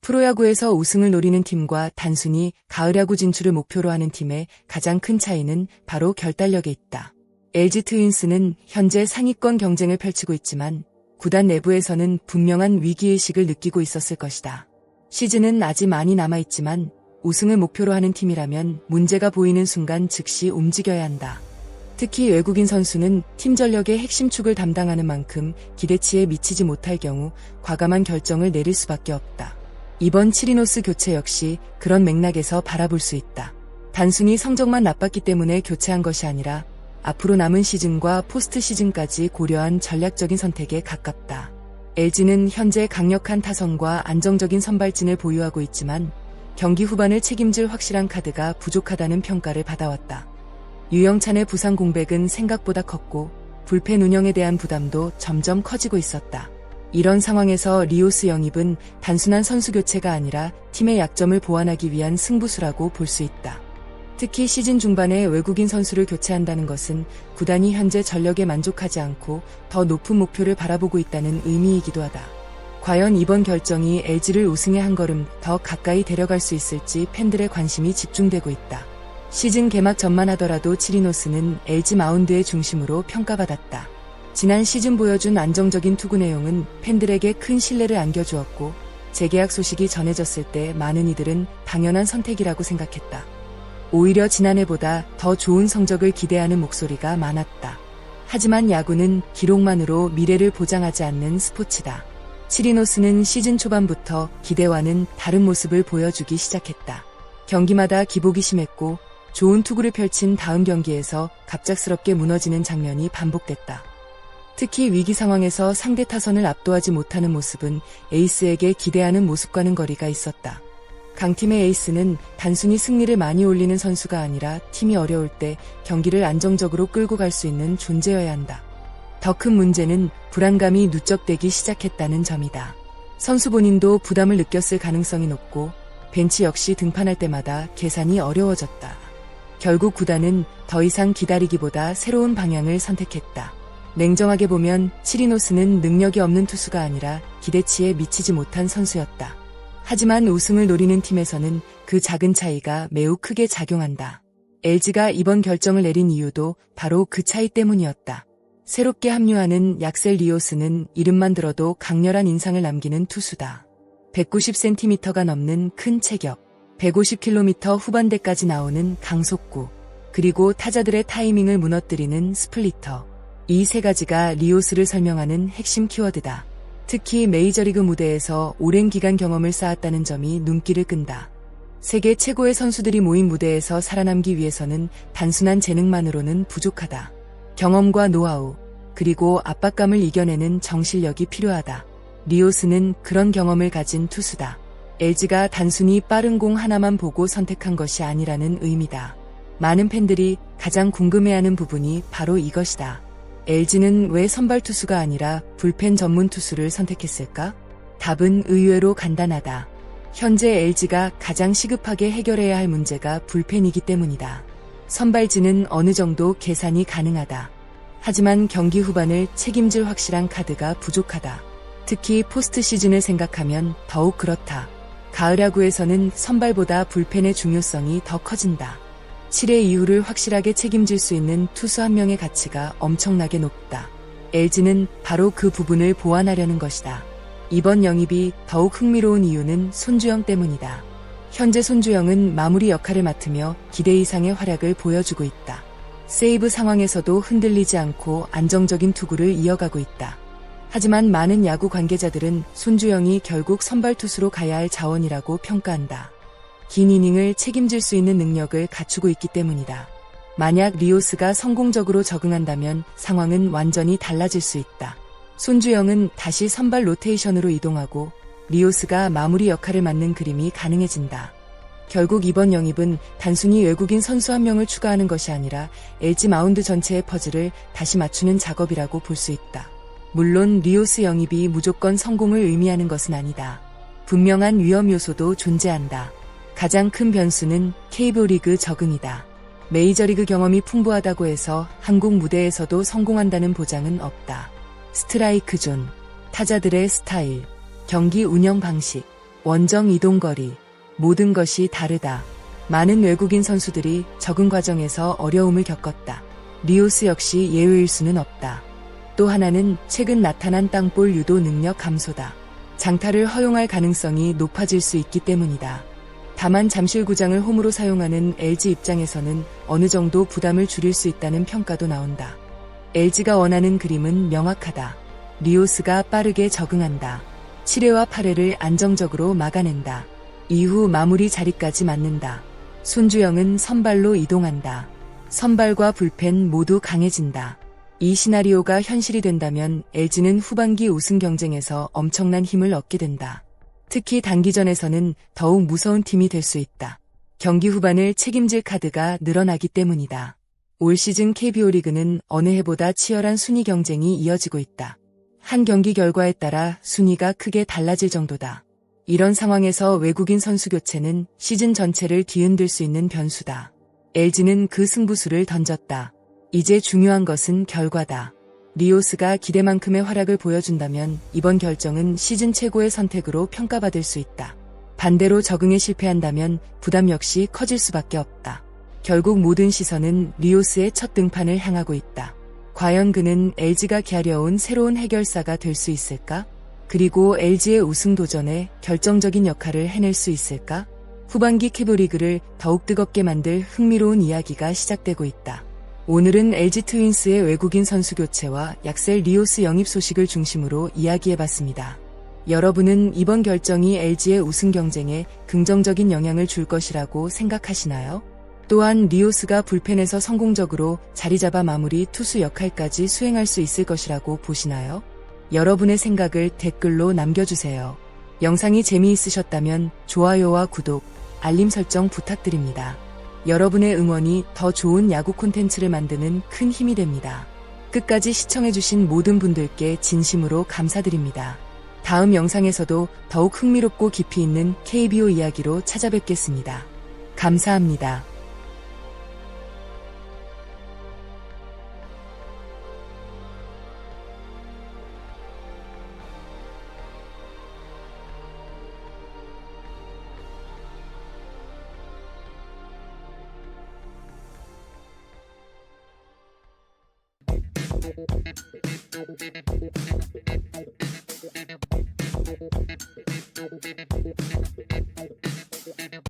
프로야구에서 우승을 노리는 팀과 단순히 가을야구 진출을 목표로 하는 팀의 가장 큰 차이는 바로 결단력에 있다. LG 트윈스는 현재 상위권 경쟁을 펼치고 있지만 구단 내부에서는 분명한 위기의식을 느끼고 있었을 것이다. 시즌은 아직 많이 남아있지만 우승을 목표로 하는 팀이라면 문제가 보이는 순간 즉시 움직여야 한다. 특히 외국인 선수는 팀 전력의 핵심 축을 담당하는 만큼 기대치에 미치지 못할 경우 과감한 결정을 내릴 수밖에 없다. 이번 치리노스 교체 역시 그런 맥락에서 바라볼 수 있다. 단순히 성적만 나빴기 때문에 교체한 것이 아니라 앞으로 남은 시즌과 포스트 시즌까지 고려한 전략적인 선택에 가깝다. LG는 현재 강력한 타선과 안정적인 선발진을 보유하고 있지만 경기 후반을 책임질 확실한 카드가 부족하다는 평가를 받아왔다. 유영찬의 부상 공백은 생각보다 컸고 불펜 운영에 대한 부담도 점점 커지고 있었다. 이런 상황에서 리오스 영입은 단순한 선수 교체가 아니라 팀의 약점을 보완하기 위한 승부수라고 볼 수 있다. 특히 시즌 중반에 외국인 선수를 교체한다는 것은 구단이 현재 전력에 만족하지 않고 더 높은 목표를 바라보고 있다는 의미이기도 하다. 과연 이번 결정이 LG를 우승에 한 걸음 더 가까이 데려갈 수 있을지 팬들의 관심이 집중되고 있다. 시즌 개막 전만 하더라도 치리노스는 LG 마운드의 중심으로 평가받았다. 지난 시즌 보여준 안정적인 투구 내용은 팬들에게 큰 신뢰를 안겨주었고 재계약 소식이 전해졌을 때 많은 이들은 당연한 선택이라고 생각했다. 오히려 지난해보다 더 좋은 성적을 기대하는 목소리가 많았다. 하지만 야구는 기록만으로 미래를 보장하지 않는 스포츠다. 치리노스는 시즌 초반부터 기대와는 다른 모습을 보여주기 시작했다. 경기마다 기복이 심했고 좋은 투구를 펼친 다음 경기에서 갑작스럽게 무너지는 장면이 반복됐다. 특히 위기 상황에서 상대 타선을 압도하지 못하는 모습은 에이스에게 기대하는 모습과는 거리가 있었다. 강팀의 에이스는 단순히 승리를 많이 올리는 선수가 아니라 팀이 어려울 때 경기를 안정적으로 끌고 갈 수 있는 존재여야 한다. 더 큰 문제는 불안감이 누적되기 시작했다는 점이다. 선수 본인도 부담을 느꼈을 가능성이 높고 벤치 역시 등판할 때마다 계산이 어려워졌다. 결국 구단은 더 이상 기다리기보다 새로운 방향을 선택했다. 냉정하게 보면 치리노스는 능력이 없는 투수가 아니라 기대치에 미치지 못한 선수였다. 하지만 우승을 노리는 팀에서는 그 작은 차이가 매우 크게 작용한다. LG가 이번 결정을 내린 이유도 바로 그 차이 때문이었다. 새롭게 합류하는 약셀 리오스는 이름만 들어도 강렬한 인상을 남기는 투수다. 190cm가 넘는 큰 체격, 150km 후반대까지 나오는 강속구, 그리고 타자들의 타이밍을 무너뜨리는 스플리터. 이 세 가지가 리오스를 설명하는 핵심 키워드다. 특히 메이저리그 무대에서 오랜 기간 경험을 쌓았다는 점이 눈길을 끈다. 세계 최고의 선수들이 모인 무대에서 살아남기 위해서는 단순한 재능만으로는 부족하다. 경험과 노하우, 그리고 압박감을 이겨내는 정실력이 필요하다. 리오스는 그런 경험을 가진 투수다. LG가 단순히 빠른 공 하나만 보고 선택한 것이 아니라는 의미다. 많은 팬들이 가장 궁금해하는 부분이 바로 이것이다. LG는 왜 선발 투수가 아니라 불펜 전문 투수를 선택했을까? 답은 의외로 간단하다. 현재 LG가 가장 시급하게 해결해야 할 문제가 불펜이기 때문이다. 선발진은 어느 정도 계산이 가능하다. 하지만 경기 후반을 책임질 확실한 카드가 부족하다. 특히 포스트 시즌을 생각하면 더욱 그렇다. 가을 야구에서는 선발보다 불펜의 중요성이 더 커진다. 7회 이후를 확실하게 책임질 수 있는 투수 한 명의 가치가 엄청나게 높다. LG는 바로 그 부분을 보완하려는 것이다. 이번 영입이 더욱 흥미로운 이유는 손주영 때문이다. 현재 손주영은 마무리 역할을 맡으며 기대 이상의 활약을 보여주고 있다. 세이브 상황에서도 흔들리지 않고 안정적인 투구를 이어가고 있다. 하지만 많은 야구 관계자들은 손주영이 결국 선발 투수로 가야 할 자원이라고 평가한다. 긴 이닝을 책임질 수 있는 능력을 갖추고 있기 때문이다. 만약 리오스가 성공적으로 적응한다면 상황은 완전히 달라질 수 있다. 손주영은 다시 선발 로테이션으로 이동하고 리오스가 마무리 역할을 맡는 그림이 가능해진다. 결국 이번 영입은 단순히 외국인 선수 한 명을 추가하는 것이 아니라 LG 마운드 전체의 퍼즐을 다시 맞추는 작업이라고 볼 수 있다. 물론 리오스 영입이 무조건 성공을 의미하는 것은 아니다. 분명한 위험 요소도 존재한다. 가장 큰 변수는 KBO 리그 적응이다. 메이저리그 경험이 풍부하다고 해서 한국 무대에서도 성공한다는 보장은 없다. 스트라이크 존, 타자들의 스타일, 경기 운영 방식, 원정 이동 거리, 모든 것이 다르다. 많은 외국인 선수들이 적응 과정에서 어려움을 겪었다. 리오스 역시 예외일 수는 없다. 또 하나는 최근 나타난 땅볼 유도 능력 감소다. 장타를 허용할 가능성이 높아질 수 있기 때문이다. 다만 잠실구장을 홈으로 사용하는 LG 입장에서는 어느 정도 부담을 줄일 수 있다는 평가도 나온다. LG가 원하는 그림은 명확하다. 리오스가 빠르게 적응한다. 7회와 8회를 안정적으로 막아낸다. 이후 마무리 자리까지 맞는다. 손주영은 선발로 이동한다. 선발과 불펜 모두 강해진다. 이 시나리오가 현실이 된다면 LG는 후반기 우승 경쟁에서 엄청난 힘을 얻게 된다. 특히 단기전에서는 더욱 무서운 팀이 될 수 있다. 경기 후반을 책임질 카드가 늘어나기 때문이다. 올 시즌 KBO 리그는 어느 해보다 치열한 순위 경쟁이 이어지고 있다. 한 경기 결과에 따라 순위가 크게 달라질 정도다. 이런 상황에서 외국인 선수 교체는 시즌 전체를 뒤흔들 수 있는 변수다. LG는 그 승부수를 던졌다. 이제 중요한 것은 결과다. 리오스가 기대만큼의 활약을 보여준다면 이번 결정은 시즌 최고의 선택으로 평가받을 수 있다. 반대로 적응에 실패한다면 부담 역시 커질 수밖에 없다. 결국 모든 시선은 리오스의 첫 등판을 향하고 있다. 과연 그는 LG가 기다려온 새로운 해결사가 될 수 있을까? 그리고 LG의 우승 도전에 결정적인 역할을 해낼 수 있을까? 후반기 KBO 리그를 더욱 뜨겁게 만들 흥미로운 이야기가 시작되고 있다. 오늘은 LG 트윈스의 외국인 선수 교체와 약셀 리오스 영입 소식을 중심으로 이야기해봤습니다. 여러분은 이번 결정이 LG의 우승 경쟁에 긍정적인 영향을 줄 것이라고 생각하시나요? 또한 리오스가 불펜에서 성공적으로 자리 잡아 마무리 투수 역할까지 수행할 수 있을 것이라고 보시나요? 여러분의 생각을 댓글로 남겨주세요. 영상이 재미있으셨다면 좋아요와 구독, 알림 설정 부탁드립니다. 여러분의 응원이 더 좋은 야구 콘텐츠를 만드는 큰 힘이 됩니다. 끝까지 시청해주신 모든 분들께 진심으로 감사드립니다. 다음 영상에서도 더욱 흥미롭고 깊이 있는 KBO 이야기로 찾아뵙겠습니다. 감사합니다.